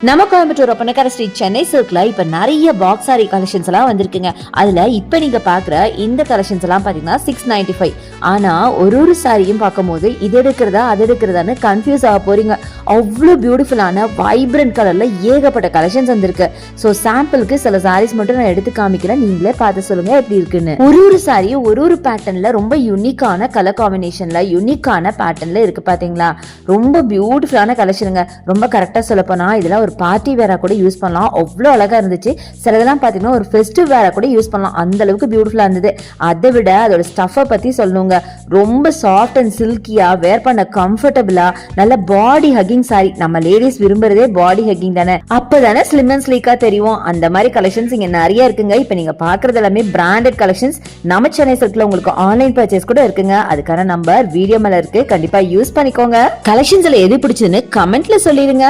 நம்ம கோயம்புத்தூர் ஒப்பனக்கார ஸ்ட்ரீட் சென்னை சில்க்ல இப்ப நிறைய பாக்ஸ் சாரி கலெக்ஷன்ஸ் எல்லாம் வந்திருக்குங்க. அதுல இப்ப நீங்க பாக்குற இந்த கலெக்ஷன்ஸ் எல்லாம் பாத்தீங்கன்னா 695. ஆனா ஒரு சாரியும் பார்க்கும்போது இது எடுக்கிறதா அது எடுக்கிறதான்னு கன்ஃபியூஸ் ஆக போறீங்க. அவ்வளவு பியூட்டிஃபுல்லான வைப்ரண்ட் கலர்ல ஏகப்பட்ட கலெக்ஷன்ஸ் வந்திருக்கு. சோ சாம்பிளுக்கு சில சாரீஸ் மட்டும் நான் எடுத்து காமிக்கிறேன், நீங்களே பார்த்து சொல்லுங்க எப்படி இருக்குன்னு. ஒரு சாரி ஒரு பேட்டர்ன்ல ரொம்ப யூனிக்கான கலர் காம்பினேஷன்ல யூனிக்கான பேட்டர்ன்ல இருக்கு பாத்தீங்களா. ரொம்ப பியூட்டிஃபுல்லான கலெக்ஷனுங்க. ரொம்ப கரெக்டா சொல்ல போனா இதுல ஒரு பார்ட்டி வேரா கூட யூஸ் பண்ணலாம், அவ்வளவு அழகா இருந்துச்சு. சிலதெல்லாம் பாத்தீங்கன்னா ஒரு ஃபெஸ்டிவ் வேரா கூட யூஸ் பண்ணலாம், அந்த அளவுக்கு பியூட்டிஃபுல்லா இருந்தது. அதை விட அதோட ஸ்டஃப்பை பத்தி சொல்லணுங்க. ரொம்ப சாஃப்ட் அண்ட் சில்கியா, வேர் பண்ண கம்ஃபர்டபுளா, நல்ல பாடி ஹக்கிங் சாரி. நம்ம லேடிஸ் விரும்புறதே பாடி ஹக்கிங் தானே, அப்பதானே ஸ்லிம் அண்ட் ஸ்லீக்கா தெரியும். அந்த மாதிரி கலெக்ஷன்ஸ் இங்க நிறைய இருக்குங்க. இப்ப நீங்க பாக்குறது எல்லாமே பிராண்டட் கலெக்ஷன்ஸ். நம்ம சென்னை சில்க்ல உங்களுக்கு ஆன்லைன் பர்ச்சேஸ் கூட இருக்குங்க. அதுக்கான நம்பர் வீடியோ மேல இருக்கு, கண்டிப்பா யூஸ் பண்ணிக்கோங்க. கலெக்ஷன்ஸ்ல எது பிடிச்சதுன்னு கமெண்ட்ல சொல்லிருங்க.